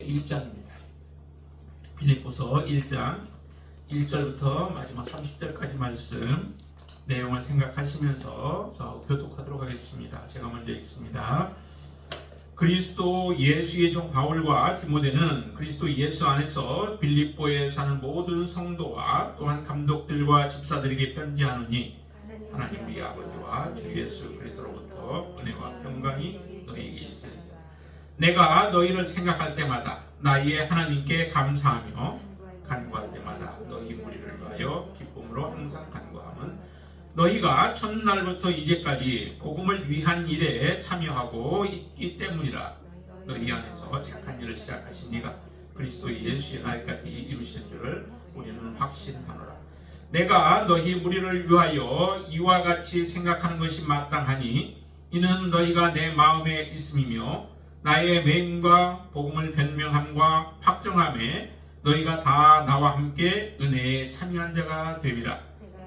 1장입니다. 빌립보서 1장 1절부터 마지막 30절까지 말씀 내용을 생각하시면서 교독하도록 하겠습니다. 제가 먼저 읽습니다. 그리스도 예수의 종 바울과 디모데는 그리스도 예수 안에서 빌립보에 사는 모든 성도와 또한 감독들과 집사들에게 편지하노니 하나님 우리 아버지와 주 예수 그리스도로부터 은혜와 평강이 너희에게 있으리. 내가 너희를 생각할 때마다 나의 하나님께 감사하며 간구할 때마다 너희 무리를 위하여 기쁨으로 항상 간구함은 너희가 첫날부터 이제까지 복음을 위한 일에 참여하고 있기 때문이라. 너희 안에서 착한 일을 시작하신 이가 그리스도 예수의 날까지 이루신 줄을 우리는 확신하노라. 내가 너희 무리를 위하여 이와 같이 생각하는 것이 마땅하니 이는 너희가 내 마음에 있음이며 나의 맹과 복음을 변명함과 확정함에 너희가 다 나와 함께 은혜에 참여한 자가 되리라.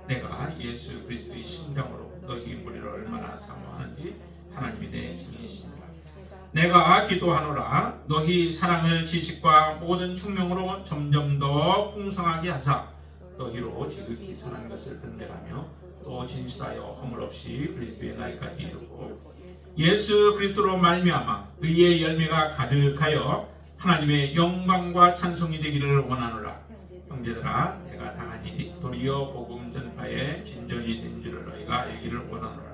내가 예수 그리스도의 심장으로 너희 무리를 얼마나 사모하는지 하나님이 내 증인이시니라. 내가 기도하노라. 너희 사랑을 지식과 모든 총명으로 점점 더 풍성하게 하사 너희로 지극히 선한 것을 분별하며 또 진실하여 허물 없이 그리스도의 날까지 이루고 예수 그리스도로 말미암아 의의 열매가 가득하여 하나님의 영광과 찬송이 되기를 원하노라. 형제들아, 내가 당한 일이 도리어 복음 전파에 진전이 된 줄을 너희가 알기를 원하노라.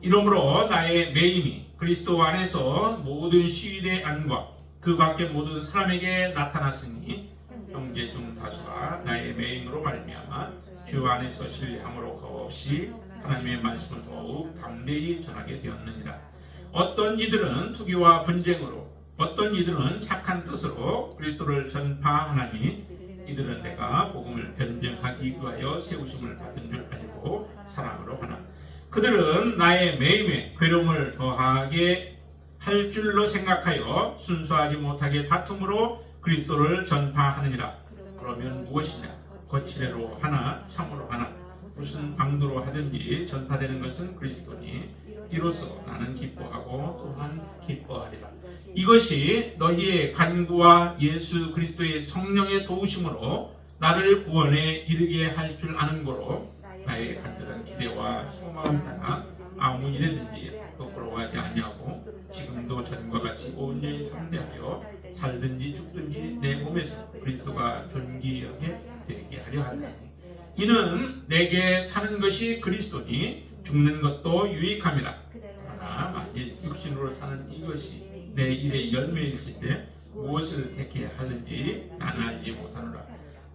이러므로 나의 매임이 그리스도 안에서 모든 시일의 안과 그 밖의 모든 사람에게 나타났으니 형제 중 다수가 나의 매임으로 말미암아 주 안에서 신뢰함으로 거없이 하나님의 말씀을 더욱 담대히 전하게 되었느니라. 어떤 이들은 투기와 분쟁으로 어떤 이들은 착한 뜻으로 그리스도를 전파하나니 이들은 내가 복음을 변증하기 위하여 세우심을 받은 줄 알고 사랑으로 하나. 그들은 나의 매임에 괴로움을 더하게 할 줄로 생각하여 순수하지 못하게 다툼으로 그리스도를 전파하느니라. 그러면 무엇이냐? 거칠애로 하나 참으로 하나 무슨 방도로 하든지 전파되는 것은 그리스도니 이로써 나는 기뻐하고 또한 기뻐하리라. 이것이 너희의 간구와 예수 그리스도의 성령의 도우심으로 나를 구원에 이르게 할 줄 아는 거로 나의 간절한 기대와 소망을 따라 아무 일에든지 부끄러워하지 아니하고 지금도 전과 같이 온전히 담대하여 살든지 죽든지 내 몸에서 그리스도가 존귀하게 되게 하려 하나니 이는 내게 사는 것이 그리스도니 죽는 것도 유익함이라. 그러나 만일 육신으로 사는 이것이 내 일의 열매일진데 무엇을 택해야 하는지 나는 알지 못하노라.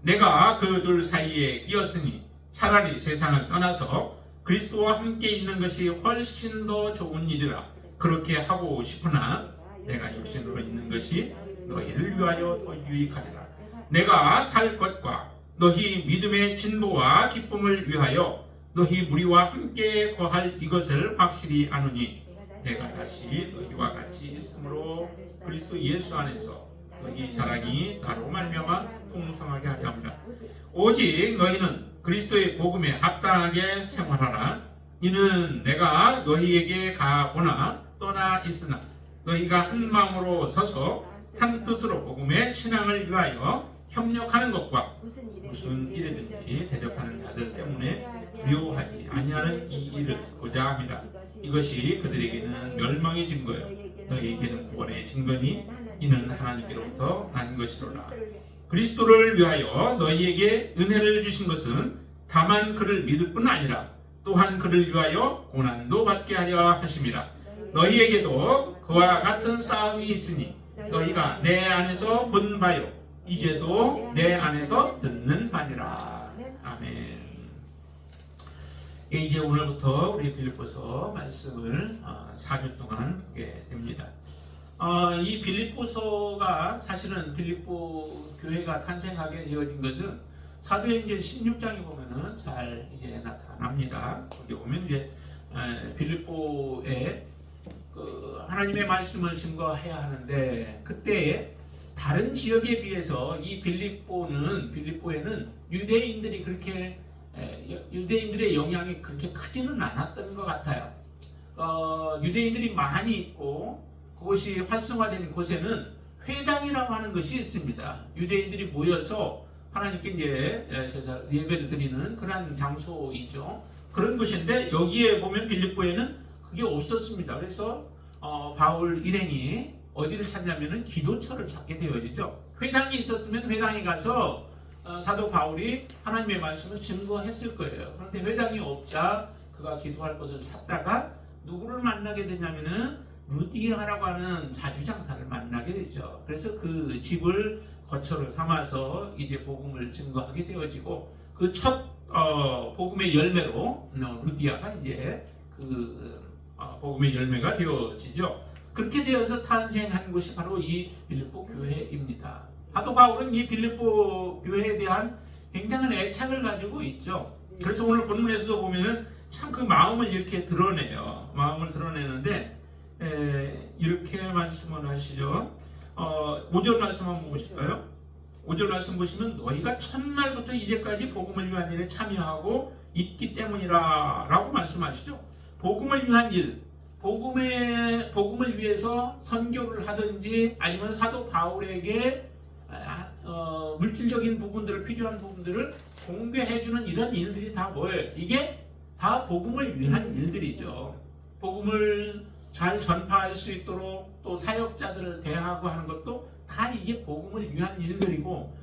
내가 그 둘 사이에 끼었으니 차라리 세상을 떠나서 그리스도와 함께 있는 것이 훨씬 더 좋은 일이라. 그렇게 하고 싶으나 내가 육신으로 있는 것이 너희를 위하여 더 유익하리라. 내가 살 것과 너희 믿음의 진보와 기쁨을 위하여 너희 무리와 함께 거할 이것을 확실히 아노니 내가 다시 너희와 같이 있으므로 그리스도 예수 안에서 너희 자랑이 나로 말미암아 풍성하게 하려 합니다. 오직 너희는 그리스도의 복음에 합당하게 생활하라. 이는 내가 너희에게 가거나 떠나 있으나 너희가 한 마음으로 서서 한 뜻으로 복음의 신앙을 위하여 협력하는 것과 무슨 일에든지 대적하는 자들 때문에 두려워하지 아니하는 이 일을 듣고자 합니다. 이것이 그들에게는 멸망의 증거요 너희에게는 구원의 증거니 이는 하나님께로부터 난 것이로라. 그리스도를 위하여 너희에게 은혜를 주신 것은 다만 그를 믿을 뿐 아니라 또한 그를 위하여 고난도 받게 하려 하심이라. 너희에게도 그와 같은 싸움이 있으니 너희가 내 안에서 본 바요 이제도 내 안에서 듣는 바니라. 아멘. 이제 오늘부터 우리 빌립보서 말씀을 4주 동안 보게 됩니다. 이 빌립보서가 사실은 빌립보 교회가 탄생하게 되어진 것은 사도행전 16장에 보면은 잘 이제 나타납니다. 거기 보면 이제 빌립보에 그 하나님의 말씀을 증거해야 하는데 그때 다른 지역에 비해서 이 빌립보에는 유대인들이 그렇게 유대인들의 영향이 그렇게 크지는 않았던 것 같아요. 유대인들이 많이 있고 그것이 활성화된 곳에는 회당이라고 하는 것이 있습니다. 유대인들이 모여서 하나님께 이제 예배를 드리는 그런 장소이죠. 그런 것인데 여기에 보면 빌립보에는 그게 없었습니다. 그래서 바울 일행이 어디를 찾냐면은 기도처를 찾게 되어지죠. 회당이 있었으면 회당에 가서 사도 바울이 하나님의 말씀을 증거했을 거예요. 그런데 회당이 없자 그가 기도할 곳을 찾다가 누구를 만나게 되냐면은 루디아라고 하는 자주장사를 만나게 되죠. 그래서 그 집을 거처로 삼아서 이제 복음을 증거하게 되어지고 그 첫 복음의 열매로 루디아가 이제 그 복음의 열매가 되어지죠. 그렇게 되어서 탄생한 곳이 바로 이 빌립보 교회입니다. 사도 바울은 이 빌립보 교회에 대한 굉장한 애착을 가지고 있죠. 그래서 오늘 본문에서도 보면은 참 그 마음을 이렇게 드러내요. 마음을 드러내는데 이렇게 말씀을 하시죠. 5절 말씀 한번 보실까요? 5절 말씀 보시면 너희가 첫날부터 이제까지 복음을 위한 일에 참여하고 있기 때문이라 라고 말씀하시죠. 복음을 위한 일, 복음을 위해서 선교를 하든지 아니면 사도 바울에게 물질적인 부분들을 필요한 부분들을 공개해주는 이런 일들이 다 뭐예요? 이게 다 복음을 위한 일들이죠. 복음을 잘 전파할 수 있도록 또 사역자들을 대하고 하는 것도 다 이게 복음을 위한 일들이고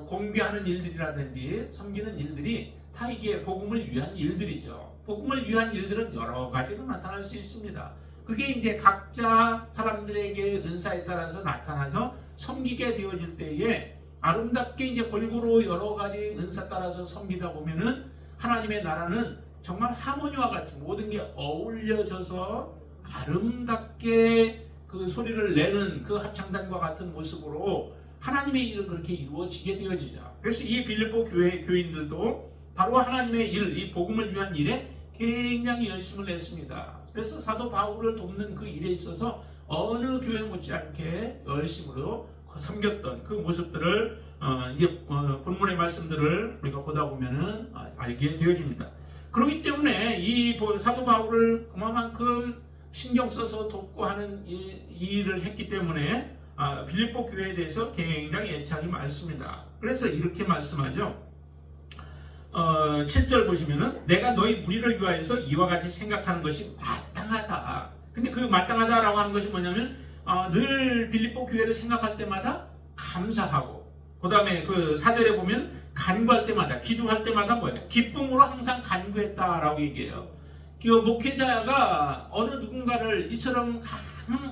공개하는 일들이라든지 섬기는 일들이 다 이게 복음을 위한 일들이죠. 복음을 위한 일들은 여러 가지로 나타날 수 있습니다. 그게 이제 각자 사람들에게 은사에 따라서 나타나서 섬기게 되어질 때에 아름답게 이제 골고루 여러 가지 은사 따라서 섬기다 보면은 하나님의 나라는 정말 하모니와 같이 모든 게 어울려져서 아름답게 그 소리를 내는 그 합창단과 같은 모습으로 하나님의 일은 그렇게 이루어지게 되어지죠. 그래서 이 빌립보 교회 교인들도 바로 하나님의 일, 이 복음을 위한 일에 굉장히 열심을 냈습니다. 그래서 사도 바울을 돕는 그 일에 있어서 어느 교회 못지않게 열심으로 섬겼던 그 모습들을 이제 본문의 말씀들을 우리가 보다 보면은 알게 되어집니다. 그렇기 때문에 이 사도 바울을 그만큼 신경 써서 돕고 하는 이 일을 했기 때문에 빌립보 교회에 대해서 굉장히 애착이 많습니다. 그래서 이렇게 말씀하죠. 7절 보시면은 내가 너희 무리를 위하여서 이와 같이 생각하는 것이 마땅하다. 근데 그 마땅하다라고 하는 것이 뭐냐면 늘 빌립보 교회를 생각할 때마다 감사하고, 그 다음에 그 4절에 보면 간구할 때마다, 기도할 때마다 뭐예요? 기쁨으로 항상 간구했다라고 얘기해요. 그 목회자가 어느 누군가를 이처럼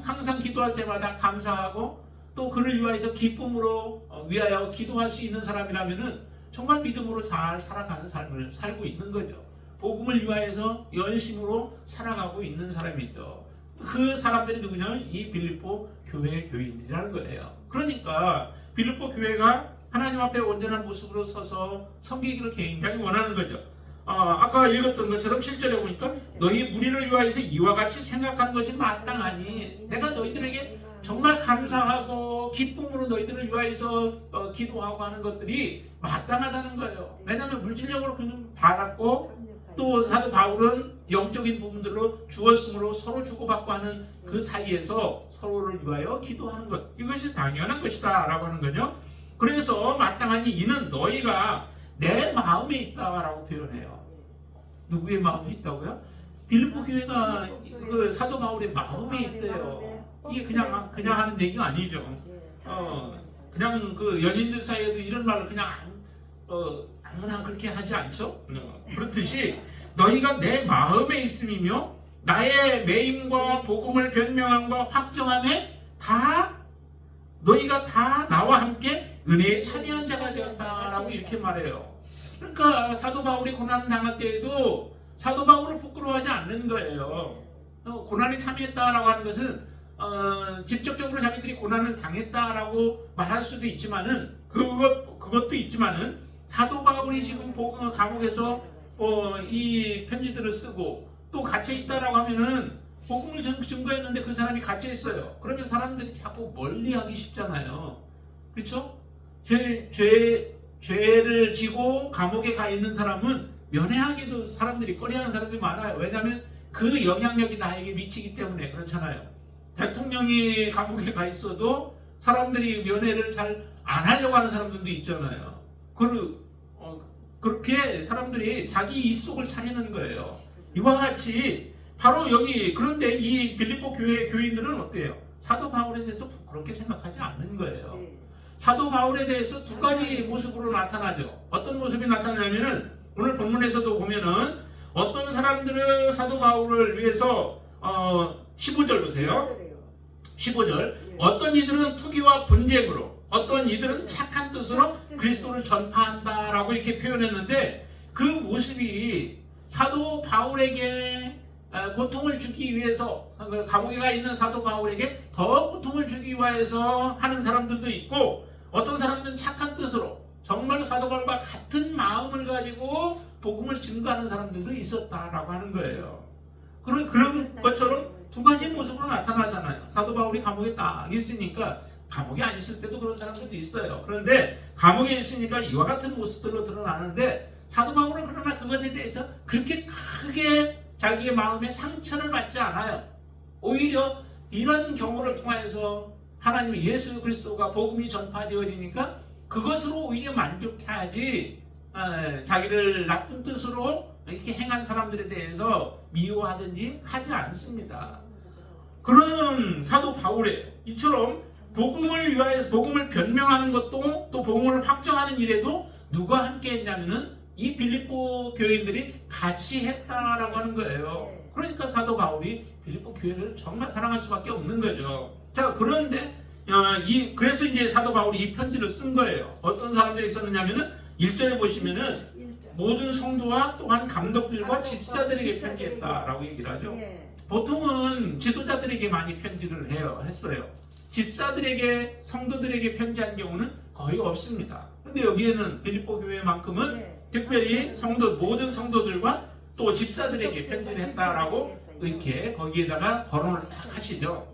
항상 기도할 때마다 감사하고 또 그를 위하여서 기쁨으로 위하여 기도할 수 있는 사람이라면은 정말 믿음으로 잘 살아가는 삶을 살고 있는 거죠. 복음을 위하여서 열심으로 살아가고 있는 사람이죠. 그 사람들이 누구냐면 이 빌립보 교회의 교인들이라는 거예요. 그러니까 빌립보 교회가 하나님 앞에 온전한 모습으로 서서 섬기기를 굉장히 원하는 거죠. 아까 읽었던 것처럼 7절에 보니까 너희 무리를 위하여서 이와 같이 생각하는 것이 마땅하니 내가 너희들에게 정말 감사하고 기쁨으로 너희들을 위하여서 기도하고 하는 것들이 마땅하다는 거예요. 왜냐하면 물질적으로 그는 받았고 또 사도 바울은 영적인 부분들로 주었으므로 서로 주고받고 하는 그 사이에서 서로를 위하여 기도하는 것, 이것이 당연한 것이다 라고 하는 거죠. 그래서 마땅하니 이는 너희가 내 마음에 있다라고 표현해요. 누구의 마음에 있다고요? 빌립보 교회가 그 사도 바울의 마음에 있대요. 이게 그냥 하는 얘기가 아니죠. 그냥 그 연인들 사이에도 이런 말을 그냥 아무나 그렇게 하지 않죠. 그렇듯이 너희가 내 마음에 있음이며 나의 매임과 복음을 변명함과 확정함에 다 너희가 다 나와 함께 은혜에 참여한 자가 되었다라고 이렇게 말해요. 그러니까 사도 바울이 고난 당할 때에도 사도 바울을 부끄러워하지 않는 거예요. 고난에 참여했다라고 하는 것은 직접적으로 자기들이 고난을 당했다라고 말할 수도 있지만은 그것도 있지만은 사도 바울이 지금 감옥에서 이 편지들을 쓰고 또 갇혀 있다라고 하면은 복음을 증거했는데 그 사람이 갇혀 있어요. 그러면 사람들이 자꾸 멀리하기 쉽잖아요. 그렇죠? 죄를 지고 감옥에 가 있는 사람은 면회하기도 사람들이 꺼려하는 사람들이 많아요. 왜냐하면 그 영향력이 나에게 미치기 때문에 그렇잖아요. 대통령이 감옥에 가 있어도 사람들이 면회를 잘 안 하려고 하는 사람들도 있잖아요. 그렇게 사람들이 자기 입속을 차리는 거예요. 이와 같이 바로 여기 그런데 이 빌립보 교회 교인들은 어때요? 사도 바울에 대해서 그렇게 생각하지 않는 거예요. 사도 바울에 대해서 두 가지 모습으로 나타나죠. 어떤 모습이 나타나냐면은 오늘 본문에서도 보면은 어떤 사람들은 사도 바울을 위해서 15절 보세요. 15절 어떤 이들은 투기와 분쟁으로 어떤 이들은 착한 뜻으로 그리스도를 전파한다라고 이렇게 표현했는데 그 모습이 사도 바울에게 고통을 주기 위해서 감옥에 가 있는 사도 바울에게 더 고통을 주기 위해서 하는 사람들도 있고 어떤 사람들은 착한 뜻으로 정말로 사도 바울과 같은 마음을 가지고 복음을 증거하는 사람들도 있었다라고 하는 거예요. 그런 것처럼 두 가지 모습으로 나타나잖아요. 사도 바울이 감옥에 딱 있으니까 감옥에 안 있을 때도 그런 사람들도 있어요. 그런데 감옥에 있으니까 이와 같은 모습들로 드러나는데 사도 바울은 그러나 그것에 대해서 그렇게 크게 자기의 마음에 상처를 받지 않아요. 오히려 이런 경우를 통해서 하나님의 예수 그리스도가 복음이 전파되어지니까 그것으로 오히려 만족해야지 자기를 나쁜 뜻으로 이렇게 행한 사람들에 대해서 미워하든지 하지 않습니다. 그런 사도 바울이에요. 이처럼 복음을 위하여서 복음을 변명하는 것도 또 복음을 확정하는 일에도 누가 함께 했냐면은 이 빌립보 교인들이 같이 했다라고 하는 거예요. 그러니까 사도 바울이 빌립보 교회를 정말 사랑할 수밖에 없는 거죠. 자, 그런데 그래서 이제 사도 바울이 이 편지를 쓴 거예요. 어떤 사람들이 썼느냐면은 1절에 보시면은 모든 성도와 또한 감독들과 집사들에게 편지했다라고 얘기를 하죠. 보통은 지도자들에게 많이 편지를 했어요. 집사들에게 성도들에게 편지한 경우는 거의 없습니다. 근데 여기에는 빌립보 교회만큼은 특별히 모든 성도들과 또 집사들에게 편지를 했다라고 이렇게 거기에다가 거론을 딱 하시죠.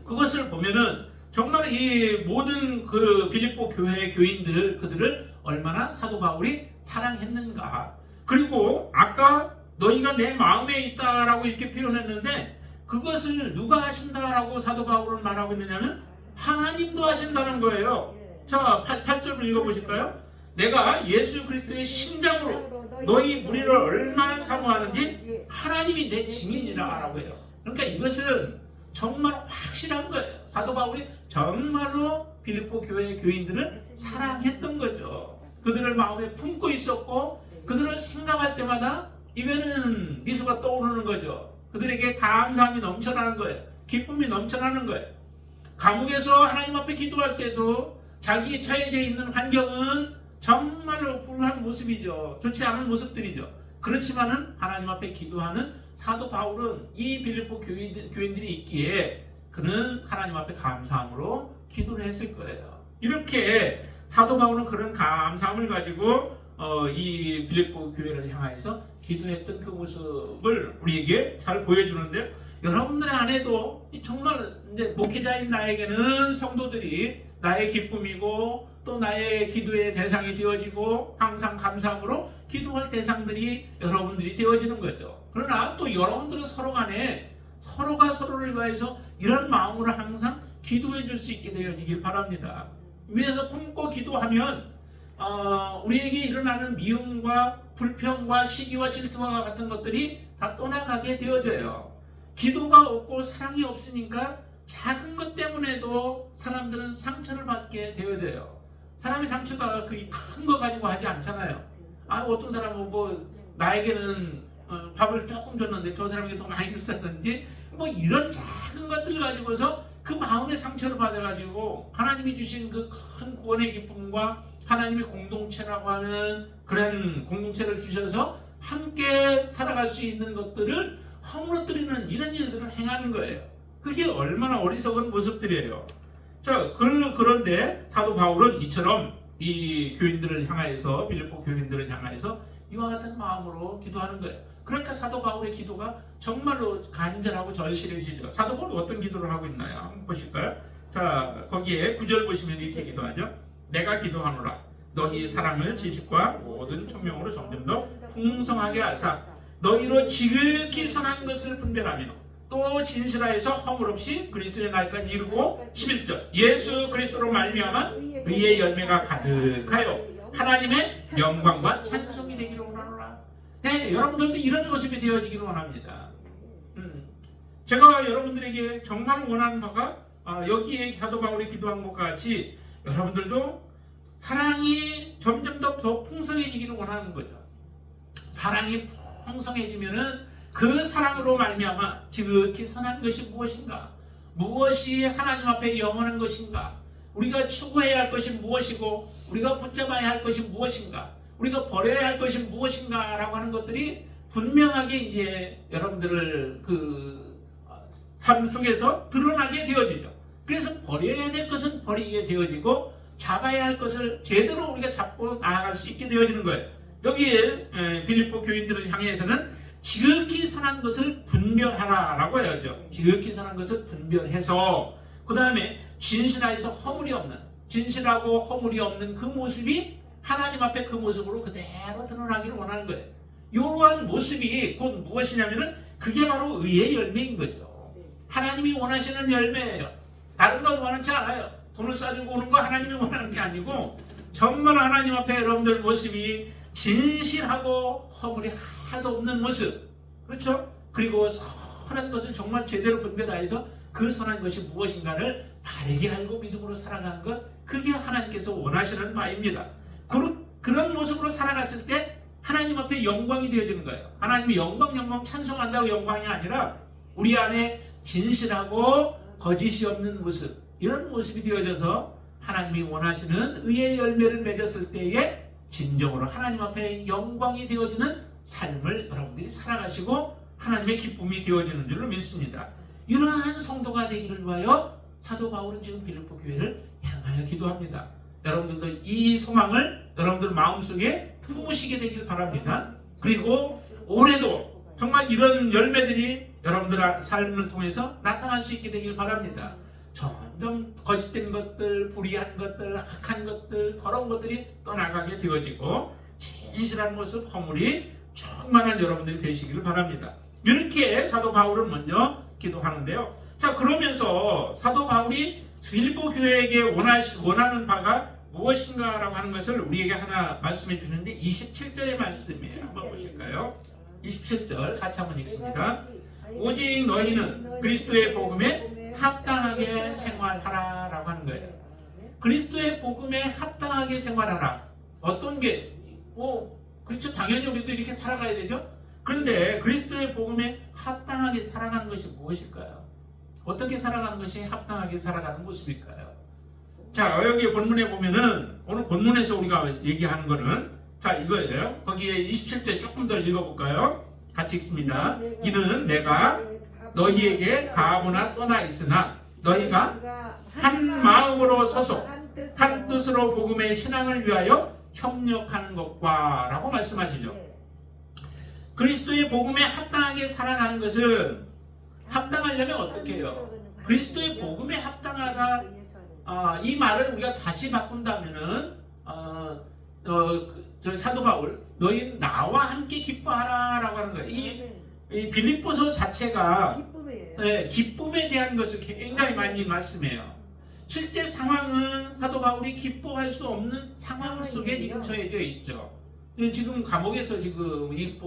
그것을 보면은 정말 이 모든 그 빌립보 교회의 교인들 그들을 얼마나 사도 바울이 사랑했는가. 그리고 아까 너희가 내 마음에 있다라고 이렇게 표현했는데 그것을 누가 하신다라고 사도 바울은 말하고 있느냐면 하나님도 하신다는 거예요. 자, 8절 읽어보실까요? 내가 예수 그리스도의 심장으로 너희 무리를 얼마나 사모하는지 하나님이 내 증인이라 라고 해요. 그러니까 이것은 정말 확실한 거예요. 사도 바울이 정말로 빌립보 교회의 교인들을 사랑했던 거죠. 그들을 마음에 품고 있었고 그들을 생각할 때마다 입에는 미소가 떠오르는 거죠. 그들에게 감사함이 넘쳐나는 거예요. 기쁨이 넘쳐나는 거예요. 감옥에서 하나님 앞에 기도할 때도 자기 처해져 있는 환경은 정말로 불우한 모습이죠. 좋지 않은 모습들이죠. 그렇지만은 하나님 앞에 기도하는 사도 바울은 이 빌립보 교인들이 있기에 그는 하나님 앞에 감사함으로 기도를 했을 거예요. 이렇게 사도 바울은 그런 감사함을 가지고 이 빌립보 교회를 향해서 기도했던 그 모습을 우리에게 잘 보여주는데 여러분들의 안에도 정말 이제 목회자인 나에게는 성도들이 나의 기쁨이고 또 나의 기도의 대상이 되어지고 항상 감사함으로 기도할 대상들이 여러분들이 되어지는 거죠. 그러나 또 여러분들은 서로 간에 서로가 서로를 위해서 이런 마음으로 항상 기도해 줄 수 있게 되어지길 바랍니다. 위에서 품고 기도하면 우리에게 일어나는 미움과 불평과 시기와 질투와 같은 것들이 다 떠나가게 되어져요. 기도가 없고 사랑이 없으니까 작은 것 때문에도 사람들은 상처를 받게 되어져요. 사람의 상처가 큰 거 가지고 하지 않잖아요. 어떤 사람은 나에게는 밥을 조금 줬는데 저 사람에게 더 많이 줬다든지 이런 작은 것들 가지고서 그 마음의 상처를 받아가지고 하나님이 주신 그 큰 구원의 기쁨과 하나님의 공동체라고 하는 그런 공동체를 주셔서 함께 살아갈 수 있는 것들을 허물어뜨리는 이런 일들을 행하는 거예요. 그게 얼마나 어리석은 모습들이에요. 자, 그런데 사도 바울은 이처럼 이 교인들을 향하여서 빌립보 교인들을 향하여서 이와 같은 마음으로 기도하는 거예요. 그러니까 사도 바울의 기도가 정말로 간절하고 절실해지죠. 사도 바울은 어떤 기도를 하고 있나요? 한번 보실까요? 자, 거기에 9절 보시면 이렇게 기도하죠. 내가 기도하노라 너희 사랑을 지식과 모든 총명으로 점점 더 풍성하게 하사 너희로 지극히 선한 것을 분별하며 또 진실하여서 허물 없이 그리스도의 날까지 이루고 11절 예수 그리스도로 말미암아 의의 열매가 가득하여 하나님의 영광과 찬송이 되기를 원하노라. 네, 여러분들도 이런 모습이 되어지기를 원합니다. 제가 여러분들에게 정말 원하는 바가 여기에 사도 바울이 기도한 것과 같이 여러분들도 사랑이 점점 더 풍성해지기를 원하는 거죠. 사랑이 풍성해지면은 그 사랑으로 말미암아 지극히 선한 것이 무엇인가, 무엇이 하나님 앞에 영원한 것인가, 우리가 추구해야 할 것이 무엇이고 우리가 붙잡아야 할 것이 무엇인가, 우리가 버려야 할 것이 무엇인가라고 하는 것들이 분명하게 이제 여러분들을 그 삶 속에서 드러나게 되어지죠. 그래서 버려야 될 것은 버리게 되어지고 잡아야 할 것을 제대로 우리가 잡고 나아갈 수 있게 되어지는 거예요. 여기에 빌립보 교인들을 향해서는 지극히 선한 것을 분별하라라고 해야죠. 지극히 선한 것을 분별해서 그 다음에 진실하여서 허물이 없는, 진실하고 허물이 없는 그 모습이 하나님 앞에 그 모습으로 그대로 드러나기를 원하는 거예요. 이러한 모습이 곧 무엇이냐면은 그게 바로 의의 열매인 거죠. 하나님이 원하시는 열매예요. 다른 건 원하지 않아요. 돈을 싸들고 오는 거 하나님이 원하는 게 아니고 정말 하나님 앞에 여러분들 모습이 진실하고 허물이 하나도 없는 모습, 그렇죠? 그리고 선한 것을 정말 제대로 분별하여서 그 선한 것이 무엇인가를 바르게 알고 믿음으로 살아가는 것, 그게 하나님께서 원하시는 바입니다. 그런 모습으로 살아갔을 때 하나님 앞에 영광이 되어지는 거예요. 하나님이 영광 찬송한다고 영광이 아니라 우리 안에 진실하고 거짓이 없는 모습, 이런 모습이 되어져서 하나님이 원하시는 의의 열매를 맺었을 때에 진정으로 하나님 앞에 영광이 되어지는 삶을 여러분들이 살아가시고 하나님의 기쁨이 되어지는 줄로 믿습니다. 이러한 성도가 되기를 위하여 사도 바울은 지금 빌립보 교회를 향하여 기도합니다. 여러분들도 이 소망을 여러분들 마음속에 품으시게 되길 바랍니다. 그리고 올해도 정말 이런 열매들이 여러분들 삶을 통해서 나타날 수 있게 되길 바랍니다. 점점 거짓된 것들, 불의한 것들, 악한 것들, 더러운 것들이 떠나가게 되어지고 진실한 모습, 허물이 충만한 여러분들이 되시기를 바랍니다. 이렇게 사도 바울은 먼저 기도하는데요. 자, 그러면서 사도 바울이 빌립보 교회에게 원하는 바가 무엇인가라고 하는 것을 우리에게 하나 말씀해 주는데 27절의 말씀이에요. 한번 보실까요? 27절 같이 한번 읽습니다. 오직 너희는 그리스도의 복음에 합당하게 생활하라 라고 하는 거예요. 그리스도의 복음에 합당하게 생활하라. 어떤 게 그렇죠. 당연히 우리도 이렇게 살아가야 되죠. 그런데 그리스도의 복음에 합당하게 살아가는 것이 무엇일까요? 어떻게 살아가는 것이 합당하게 살아가는 모습일까요? 자, 여기 본문에 보면은 오늘 본문에서 우리가 얘기하는 거는 자, 이거예요. 거기에 27절 조금 더 읽어볼까요? 같이 읽습니다. 이는 내가 너희에게 가하거나 떠나 있으나 너희가 한 마음으로 서서 한 뜻으로 복음의 신앙을 위하여 협력하는 것과 라고 말씀하시죠. 그리스도의 복음에 합당하게 살아가는 것은 합당하려면 어떻게 해요? 그리스도의 복음에 합당하다, 이 말을 우리가 다시 바꾼다면은 저 사도 바울 너희 나와 함께 기뻐하라 라고 하는 거예요. 이 빌립보서 자체가 기쁨에 대한 것을 굉장히 많이 말씀해요. 실제 상황은 사도 바울이 기뻐할 수 없는 상황 속에 지금 처해져 있죠. 지금 감옥에서 지금 이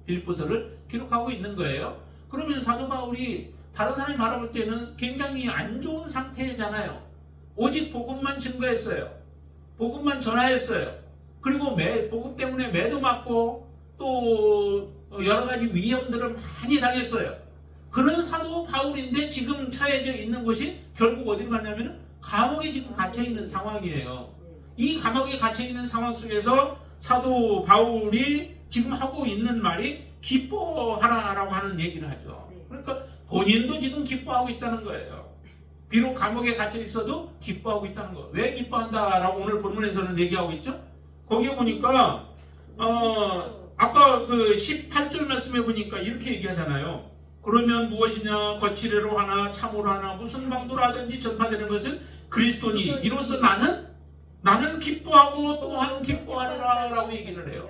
빌립보서를 기록하고 있는 거예요. 그러면 사도 바울이 다른 사람이 바라볼 때는 굉장히 안 좋은 상태잖아요. 오직 복음만 증거했어요. 복음만 전하였어요. 그리고 복음 때문에 매도 맞고 또 여러 가지 위험들을 많이 당했어요. 그런 사도 바울인데 지금 처해져 있는 곳이 결국 어디로 갔냐면 감옥에 지금 갇혀 있는 상황이에요. 이 감옥에 갇혀 있는 상황 속에서 사도 바울이 지금 하고 있는 말이 기뻐하라라고 하는 얘기를 하죠. 그러니까 본인도 지금 기뻐하고 있다는 거예요. 비록 감옥에 갇혀 있어도 기뻐하고 있다는 거. 왜 기뻐한다라고 오늘 본문에서는 얘기하고 있죠? 거기에 보니까 아까 그 18절 말씀에 보니까 이렇게 얘기하잖아요. 그러면 무엇이냐, 거칠애로 하나 참으로 하나 무슨 방도로 하든지 전파되는 것은 그리스도니 이로써 나는 기뻐하고 또한 기뻐하리라 라고 얘기를 해요.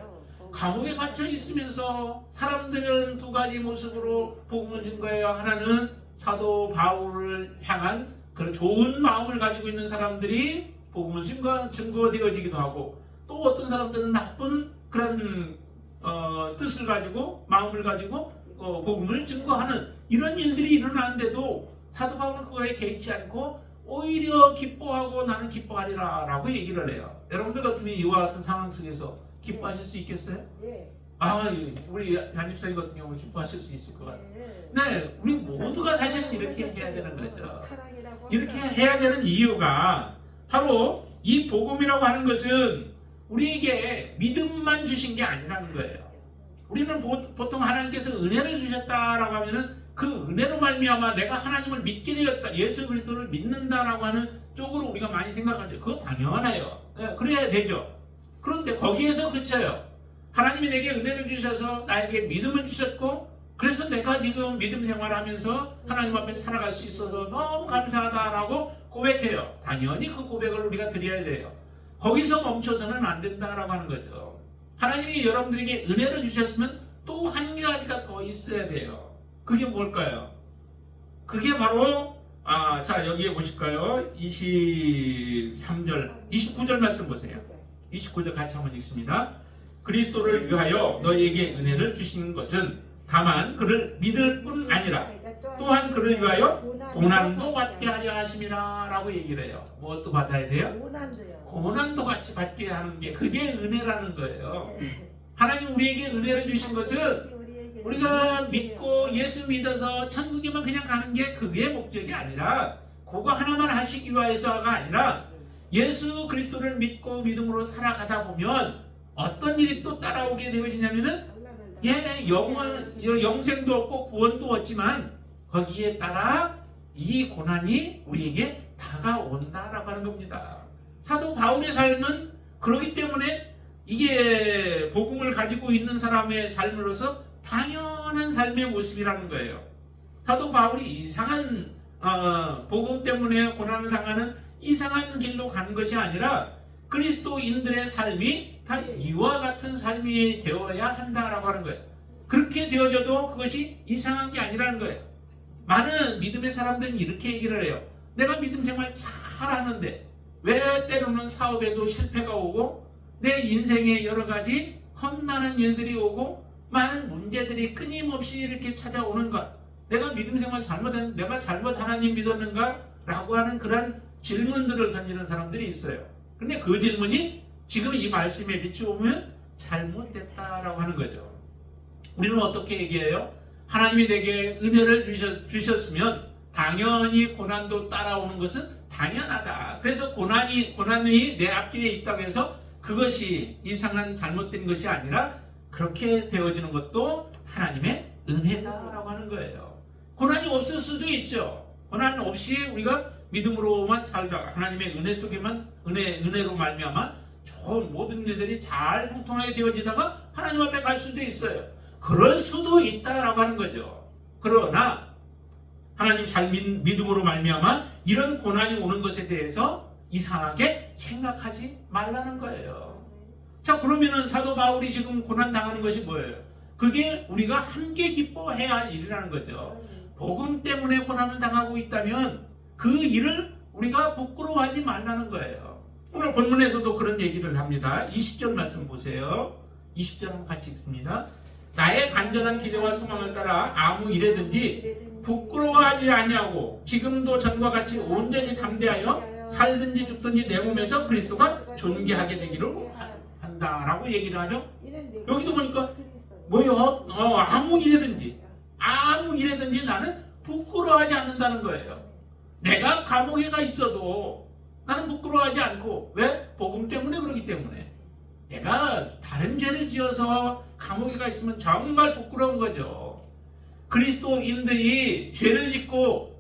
감옥에 갇혀 있으면서 사람들은 두 가지 모습으로 복음을 증거해요. 하나는 사도 바울을 향한 그런 좋은 마음을 가지고 있는 사람들이 복음을 증거되어지기도 하고, 또 어떤 사람들은 나쁜 그런 뜻을 가지고 마음을 가지고 복음을 증거하는 이런 일들이 일어나는데도 사도 바울은 그거에 개의치 않고 오히려 기뻐하고 나는 기뻐하리라 라고 얘기를 해요. 여러분들 같으면 이와 같은 상황 속에서 기뻐하실 수 있겠어요? 네. 우리 한집사님 같은 경우는 기뻐하실 수 있을 것 같아요. 네. 네, 우리 모두가 사실은 이렇게 해야 되는 거죠. 사랑이라고 이렇게 해야 되는 이유가 바로 이 복음이라고 하는 것은 우리에게 믿음만 주신 게 아니라는 거예요. 우리는 보통 하나님께서 은혜를 주셨다라고 하면은 그 은혜로 말미암아 내가 하나님을 믿게 되었다, 예수 그리스도를 믿는다라고 하는 쪽으로 우리가 많이 생각하죠. 그거 당연해요. 네, 그래야 되죠. 그런데 거기에서 그쳐요. 하나님이 내게 은혜를 주셔서 나에게 믿음을 주셨고, 그래서 내가 지금 믿음 생활하면서 하나님 앞에 살아갈 수 있어서 너무 감사하다라고 고백해요. 당연히 그 고백을 우리가 드려야 돼요. 거기서 멈춰서는 안 된다라고 하는 거죠. 하나님이 여러분들에게 은혜를 주셨으면 또 한 가지가 더 있어야 돼요. 그게 뭘까요? 그게 바로 자 여기에 보실까요? 23절, 29절 말씀 보세요. 29절 같이 한번 읽습니다. 그리스도를 위하여 너희에게 은혜를 주신 것은 다만 그를 믿을 뿐 아니라 또한 그를 위하여 고난도 받게 하려 하심이라 라고 얘기를 해요. 무엇도 받아야 돼요? 고난도 같이 받게 하는 게 그게 은혜라는 거예요. 하나님 우리에게 은혜를 주신 것은 우리가 믿고 예수 믿어서 천국에만 그냥 가는 게 그게 목적이 아니라, 그거 하나만 하시기 위해서가 아니라 예수 그리스도를 믿고 믿음으로 살아가다 보면 어떤 일이 또 따라오게 되어지냐면은 영생도 얻고 구원도 얻지만 거기에 따라 이 고난이 우리에게 다가온다라고 하는 겁니다. 사도 바울의 삶은 그렇기 때문에 이게 복음을 가지고 있는 사람의 삶으로서 당연한 삶의 모습이라는 거예요. 사도 바울이 이상한 복음 때문에 고난을 당하는 이상한 길로 가는 것이 아니라 그리스도인들의 삶이 다 이와 같은 삶이 되어야 한다라고 하는 거예요. 그렇게 되어져도 그것이 이상한 게 아니라는 거예요. 많은 믿음의 사람들은 이렇게 얘기를 해요. 내가 믿음 생활 잘하는데 왜 때로는 사업에도 실패가 오고 내 인생에 여러 가지 험난한 일들이 오고 많은 문제들이 끊임없이 이렇게 찾아오는 것, 내가 믿음 생활 잘못했는데 내가 잘못 하나님 믿었는가? 라고 하는 그런 질문들을 던지는 사람들이 있어요. 근데 그 질문이 지금 이 말씀에 비추어보면 잘못됐다라고 하는 거죠. 우리는 어떻게 얘기해요? 하나님이 내게 은혜를 주셨으면 당연히 고난도 따라오는 것은 당연하다. 그래서 고난이 내 앞길에 있다고 해서 그것이 이상한 잘못된 것이 아니라 그렇게 되어지는 것도 하나님의 은혜다라고 하는 거예요. 고난이 없을 수도 있죠. 고난 없이 우리가 믿음으로만 살다가 하나님의 은혜 속에만 은혜로 말미암아 좋은 모든 일들이 잘 형통하게 되어지다가 하나님 앞에 갈 수도 있어요. 그럴 수도 있다라고 하는 거죠. 그러나 하나님 잘 믿음으로 말미암아 이런 고난이 오는 것에 대해서 이상하게 생각하지 말라는 거예요. 자, 그러면은 사도 바울이 지금 고난 당하는 것이 뭐예요? 그게 우리가 함께 기뻐해야 할 일이라는 거죠. 복음 때문에 고난을 당하고 있다면 그 일을 우리가 부끄러워하지 말라는 거예요. 오늘 본문에서도 그런 얘기를 합니다. 20절 말씀 보세요. 20절 한번 같이 읽습니다. 나의 간절한 기대와 소망을 따라 아무 일에든지 부끄러워하지 아니하고 지금도 전과 같이 온전히 담대하여 살든지 죽든지 내 몸에서 그리스도가 존귀하게 되기를 한다라고 얘기를 하죠. 여기도 보니까 뭐요? 아무 일에든지 나는 부끄러워하지 않는다는 거예요. 내가 감옥에 가 있어도 나는 부끄러워하지 않고, 왜? 복음 때문에 그러기 때문에. 내가 다른 죄를 지어서 감옥에 가 있으면 정말 부끄러운 거죠. 그리스도인들이 죄를 짓고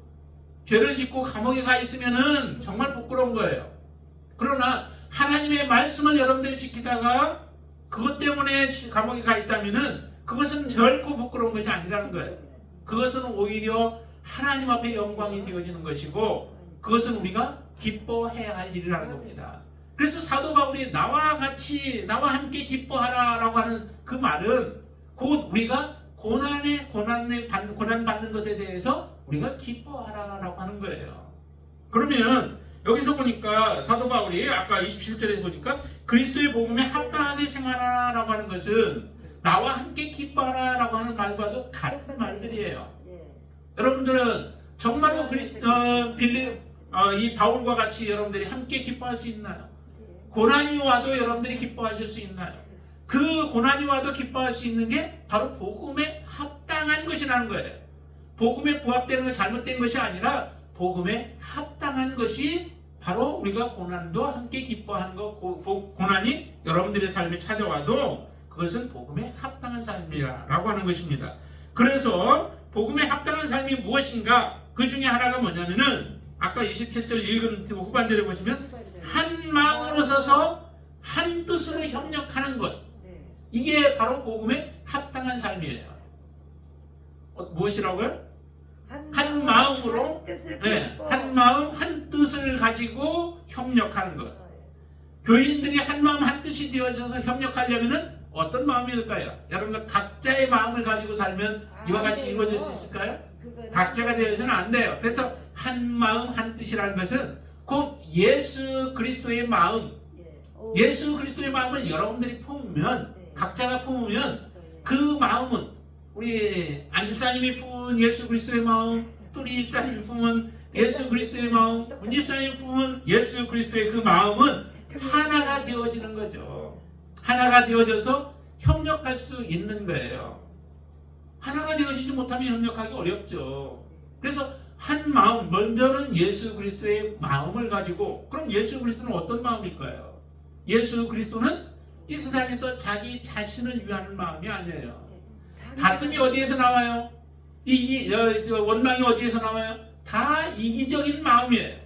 감옥에 가 있으면은 정말 부끄러운 거예요. 그러나 하나님의 말씀을 여러분들이 지키다가 그것 때문에 감옥에 가 있다면은 그것은 결코 부끄러운 것이 아니라는 거예요. 그것은 오히려 하나님 앞에 영광이 되어지는 것이고, 그것은 우리가 기뻐해야 할 일이라는 겁니다. 그래서 사도 바울이 나와 함께 기뻐하라라고 하는 그 말은 곧 우리가 고난 받는 것에 대해서 우리가 기뻐하라라고 하는 거예요. 그러면 여기서 보니까 사도 바울이 아까 27절에 보니까 그리스도의 복음에 합당하게 생활하라고 하는 것은 나와 함께 기뻐하라라고 하는 말과도 같은 말들이에요. 여러분들은 정말로 이 바울과 같이 여러분들이 함께 기뻐할 수 있나요? 고난이 와도 여러분들이 기뻐하실 수 있나요? 그 고난이 와도 기뻐할 수 있는 게 바로 복음에 합당한 것이라는 거예요. 복음에 부합되는 건 잘못된 것이 아니라 복음에 합당한 것이 바로 우리가 고난도 함께 기뻐하는 것, 고난이 여러분들의 삶에 찾아와도 그것은 복음에 합당한 삶이라고 하는 것입니다. 그래서 복음에 합당한 삶이 무엇인가? 그 중에 하나가 뭐냐면은 아까 27절 읽은 후반절에 보시면 한 마음으로 서서 한 뜻으로 협력하는 것. 이게 바로 복음에 합당한 삶이에요. 무엇이라고요? 한 마음으로 한 마음 한 뜻을 가지고 협력하는 것. 교인들이 한 마음 한 뜻이 되어져서 협력하려면은 어떤 마음일까요? 여러분들 각자의 마음을 가지고 살면 이와 같이 이루어질 수 있을까요? 각자가 되어서는 안 돼요. 그래서 한 마음 한 뜻이라는 것은 곧 예수 그리스도의 마음, 예수 그리스도의 마음을 여러분들이 품으면, 각자가 품으면 그 마음은 우리 안 집사님이 품은 예수 그리스도의 마음, 또 우리 집사님이 품은 예수 그리스도의 마음, 문 집사님이 품은 예수 그리스도의 그 마음은 하나가 되어지는 거죠. 하나가 되어져서 협력할 수 있는 거예요. 하나가 되어지지 못하면 협력하기 어렵죠. 그래서 한 마음, 먼저는 예수 그리스도의 마음을 가지고, 그럼 예수 그리스도는 어떤 마음일까요? 예수 그리스도는 이 세상에서 자기 자신을 위하는 마음이 아니에요. 다툼이 어디에서 나와요? 원망이 어디에서 나와요? 다 이기적인 마음이에요.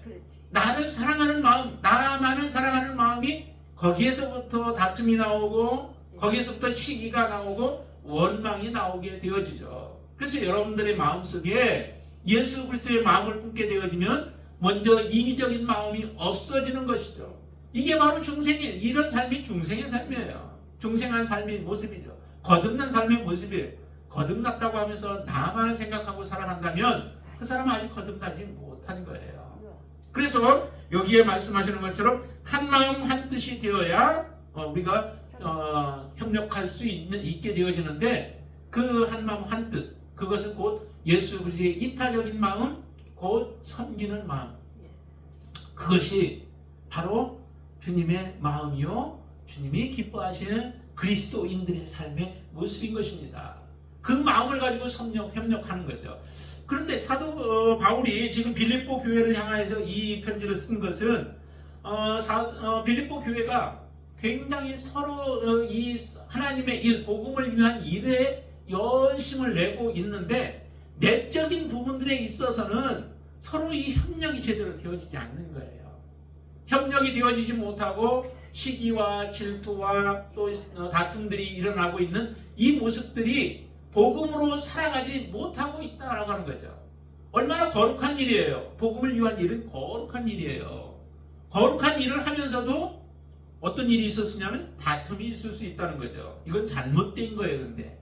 나를 사랑하는 마음, 나만을 사랑하는 마음이 거기에서부터 다툼이 나오고, 거기에서부터 시기가 나오고 원망이 나오게 되어지죠. 그래서 여러분들의 마음속에 예수 그리스도의 마음을 품게 되어지면 먼저 이기적인 마음이 없어지는 것이죠. 이게 바로 이런 삶이 중생의 삶이에요. 중생한 삶의 모습이죠. 거듭난 삶의 모습이에요. 거듭났다고 하면서 나만을 생각하고 살아간다면 그 사람은 아직 거듭나지 못한 거예요. 그래서 여기에 말씀하시는 것처럼 한 마음 한 뜻이 되어야 우리가 협력할 수 있게 되어지는데, 그 한 마음 한 뜻, 그것은 곧 예수 그리스도의 이타적인 마음, 곧 섬기는 마음, 그것이 바로 주님의 마음이요 주님이 기뻐하시는 그리스도인들의 삶의 모습인 것입니다. 그 마음을 가지고 협력하는 거죠. 그런데 사도 바울이 지금 빌립보 교회를 향해서 이 편지를 쓴 것은 빌립보 교회가 굉장히 서로 이 하나님의 일, 복음을 위한 일에 열심을 내고 있는데 내적인 부분들에 있어서는 서로 이 협력이 제대로 되어지지 않는 거예요. 협력이 되어지지 못하고 시기와 질투와 또 다툼들이 일어나고 있는 이 모습들이 복음으로 살아가지 못하고 있다라고 하는 거죠. 얼마나 거룩한 일이에요. 복음을 위한 일은 거룩한 일이에요. 거룩한 일을 하면서도 어떤 일이 있었으냐면 다툼이 있을 수 있다는 거죠. 이건 잘못된 거예요. 근데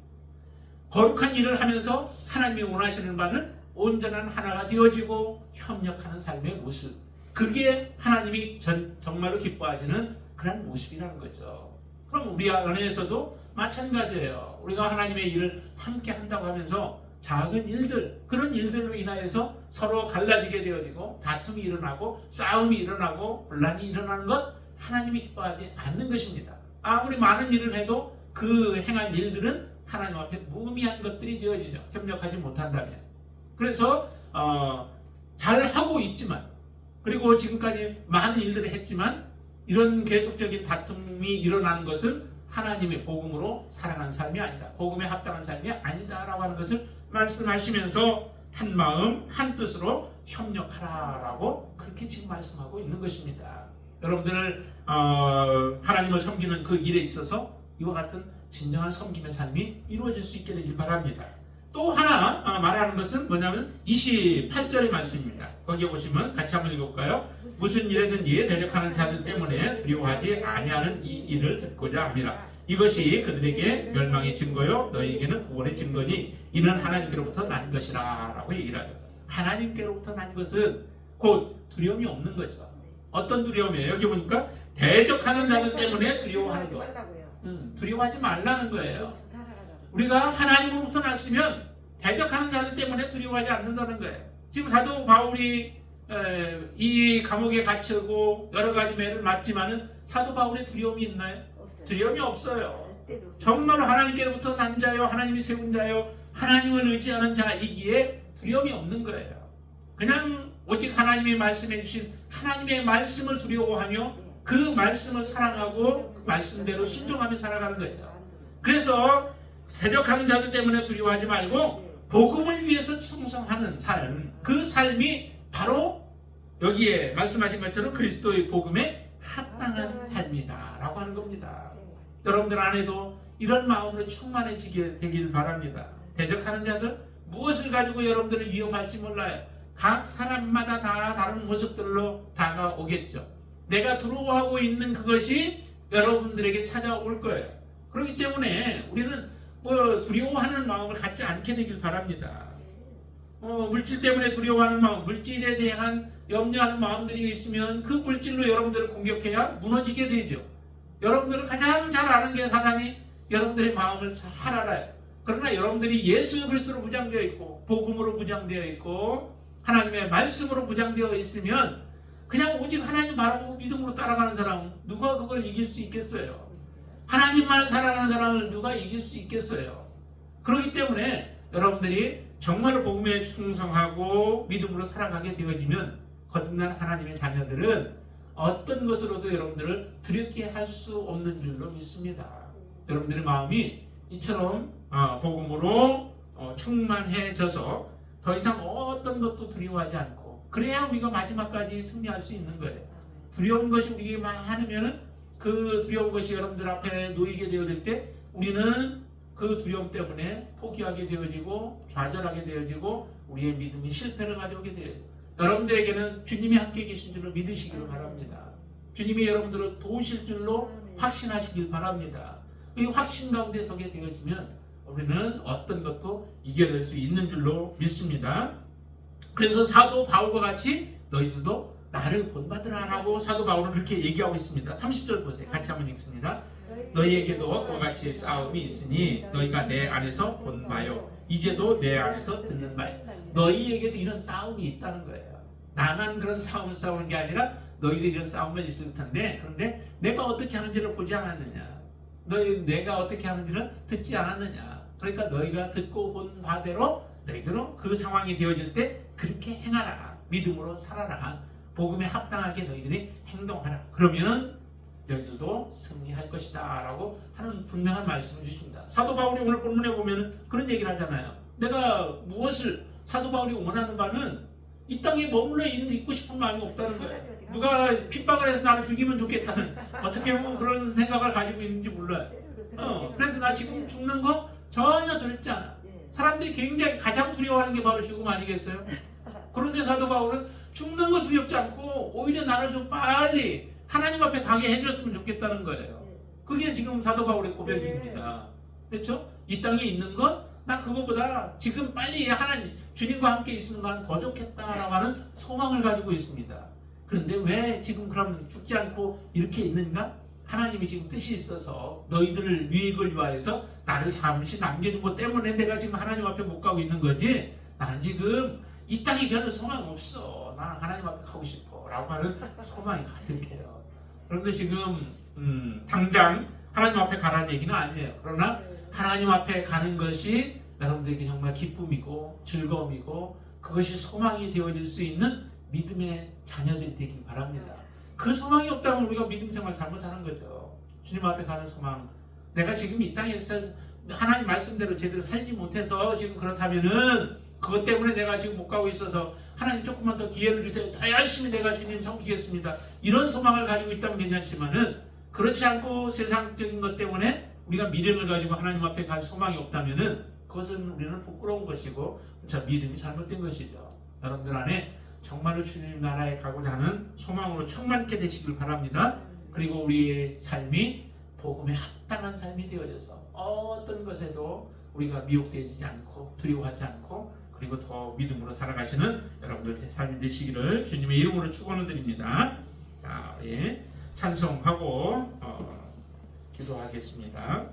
거룩한 일을 하면서 하나님이 원하시는 바는 온전한 하나가 되어지고 협력하는 삶의 모습, 그게 하나님이 정말로 기뻐하시는 그런 모습이라는 거죠. 그럼 우리 안에서도 마찬가지예요. 우리가 하나님의 일을 함께 한다고 하면서 작은 일들, 그런 일들로 인하여서 서로 갈라지게 되어지고 다툼이 일어나고 싸움이 일어나고 혼란이 일어나는 것, 하나님이 기뻐하지 않는 것입니다. 아무리 많은 일을 해도 그 행한 일들은 하나님 앞에 무의미한 것들이 되어지죠. 협력하지 못한다면. 그래서 잘하고 있지만, 그리고 지금까지 많은 일들을 했지만 이런 계속적인 다툼이 일어나는 것은 하나님의 복음으로 살아가는 삶이 아니다, 복음에 합당한 삶이 아니다라고 하는 것을 말씀하시면서 한 마음 한 뜻으로 협력하라라고 그렇게 지금 말씀하고 있는 것입니다. 여러분들 하나님을 섬기는 그 일에 있어서 이와 같은 진정한 섬김의 삶이 이루어질 수 있게 되길 바랍니다. 또 하나 말하는 것은 뭐냐면 28절의 말씀입니다. 거기에 보시면 같이 한번 읽어볼까요? 무슨 일에든지 대적하는 자들 때문에 두려워하지 아니하는 이 일을 듣고자 함이라. 이것이 그들에게 멸망의 증거요 너희에게는 구원의 증거니 이는 하나님께로부터 난 것이라 라고 얘기를 하죠. 하나님께로부터 난 것은 곧 두려움이 없는 거죠. 어떤 두려움이에요? 여기 보니까 대적하는 자들 때문에 두려워하는 거예요. 두려워하지 말라는 거예요. 우리가 하나님으로부터 났으면 대적하는 자들 때문에 두려워하지 않는다는 거예요. 지금 사도 바울이 이 감옥에 갇히고 여러 가지 매를 맞지만은 사도 바울의 두려움이 있나요? 두려움이 없어요. 정말로 하나님께로부터 난 자요, 하나님이 세운 자요, 하나님을 의지하는 자이기에 두려움이 없는 거예요. 그냥 오직 하나님의 말씀해 주신 하나님의 말씀을 두려워하며 그 말씀을 사랑하고 그 말씀대로 순종하며 살아가는 거예요. 그래서 대적하는 자들 때문에 두려워하지 말고 복음을 위해서 충성하는 삶, 그 삶이 바로 여기에 말씀하신 것처럼 그리스도의 복음에 합당한 삶이다 라고 하는 겁니다. 여러분들 안에도 이런 마음으로 충만해지게 되길 바랍니다. 대적하는 자들 무엇을 가지고 여러분들을 위협할지 몰라요. 각 사람마다 다 다른 모습들로 다가오겠죠. 내가 두려워하고 있는 그것이 여러분들에게 찾아올 거예요. 그렇기 때문에 우리는 두려워하는 마음을 갖지 않게 되길 바랍니다. 물질 때문에 두려워하는 마음, 물질에 대한 염려하는 마음들이 있으면 그 물질로 여러분들을 공격해야 무너지게 되죠. 여러분들을 가장 잘 아는 게 사단이 여러분들의 마음을 잘 알아요. 그러나 여러분들이 예수 그리스도로 무장되어 있고 복음으로 무장되어 있고 하나님의 말씀으로 무장되어 있으면 그냥 오직 하나님 바라보고 믿음으로 따라가는 사람 누가 그걸 이길 수 있겠어요? 하나님만 살아가는 사람을 누가 이길 수 있겠어요? 그렇기 때문에 여러분들이 정말로 복음에 충성하고 믿음으로 살아가게 되어지면 거듭난 하나님의 자녀들은 어떤 것으로도 여러분들을 두렵게 할 수 없는 줄로 믿습니다. 여러분들의 마음이 이처럼 복음으로 충만해져서 더 이상 어떤 것도 두려워하지 않고 그래야 우리가 마지막까지 승리할 수 있는 거예요. 두려운 것이 우리에게 많으면 그 두려운 것이 여러분들 앞에 놓이게 되어질 때 우리는 그 두려움 때문에 포기하게 되어지고 좌절하게 되어지고 우리의 믿음이 실패를 가져오게 돼요. 여러분들에게는 주님이 함께 계신 줄로 믿으시기를 바랍니다. 주님이 여러분들을 도우실 줄로 확신하시길 바랍니다. 이 확신 가운데 서게 되어지면 우리는 어떤 것도 이겨낼 수 있는 줄로 믿습니다. 그래서 사도 바울과 같이 너희들도 나를 본받으라라고 사도 바울은 그렇게 얘기하고 있습니다. 30절 보세요. 같이 한번 읽습니다. 너희에게도 그와 같이 싸움이 있으니 너희가 내 안에서 본 바요 이제도 내 안에서 듣는 바요. 너희에게도 이런 싸움이 있다는 거예요. 나만 그런 싸움을 싸우는 게 아니라 너희도 이런 싸움만 있을 텐데 그런데 내가 어떻게 하는지를 보지 않았느냐. 내가 어떻게 하는지를 듣지 않았느냐. 그러니까 너희가 듣고 본 바대로 너희들은 그 상황이 되어질 때 그렇게 행하라. 믿음으로 살아라. 복음에 합당하게 너희들이 행동하라. 그러면은 너희들도 승리할 것이다 라고 하는 분명한 말씀을 주십니다. 사도 바울이 오늘 본문에 보면은 그런 얘기를 하잖아요. 내가 무엇을 사도 바울이 원하는 바는 이 땅에 머물러 있고 싶은 마음이 없다는 거예요. 누가 핍박을 해서 나를 죽이면 좋겠다는 어떻게 보면 그런 생각을 가지고 있는지 몰라요. 그래서 나 지금 죽는 거 전혀 두렵지 않아. 사람들이 굉장히 가장 두려워하는 게 바로 죽음 아니겠어요? 그런데 사도 바울은 죽는 거 두렵지 않고 오히려 나를 좀 빨리 하나님 앞에 가게 해줬으면 좋겠다는 거예요. 그게 지금 사도 바울의 고백입니다. 그렇죠? 이 땅에 있는 건 나 그거보다 지금 빨리 하나님 주님과 함께 있으면 난 더 좋겠다라고 하는 소망을 가지고 있습니다. 그런데 왜 지금 그럼 죽지 않고 이렇게 있는가? 하나님이 지금 뜻이 있어서 너희들을 유익을 위하여서 나를 잠시 남겨준 것 때문에 내가 지금 하나님 앞에 못 가고 있는 거지. 난 지금 이 땅에 별로 소망 없어. 나는 하나님 앞에 가고 싶어 라고 하는 소망이 가득해요. 그런데 지금 당장 하나님 앞에 가라는 얘기는 아니에요. 그러나 하나님 앞에 가는 것이 여러분들에게 정말 기쁨이고 즐거움이고 그것이 소망이 되어질 수 있는 믿음의 자녀들이 되길 바랍니다. 그 소망이 없다면 우리가 믿음 생활 잘못하는 거죠. 주님 앞에 가는 소망. 내가 지금 이 땅에서 하나님 말씀대로 제대로 살지 못해서 지금 그렇다면은 그것 때문에 내가 지금 못 가고 있어서 하나님 조금만 더 기회를 주세요. 더 열심히 내가 주님 섬기겠습니다. 이런 소망을 가지고 있다면 괜찮지만은 그렇지 않고 세상적인 것 때문에 우리가 미련을 가지고 하나님 앞에 갈 소망이 없다면은 그것은 우리는 부끄러운 것이고 자 믿음이 잘못된 것이죠. 여러분들 안에 정말로 주님 나라에 가고자 하는 소망으로 충만케 되시길 바랍니다. 그리고 우리의 삶이 복음에 합당한 삶이 되어져서 어떤 것에도 우리가 미혹되지 않고 두려워하지 않고 그리고 더 믿음으로 살아가시는 여러분들 삶이 되시기를 주님의 이름으로 축원을 드립니다. 자, 예, 찬송하고 기도하겠습니다.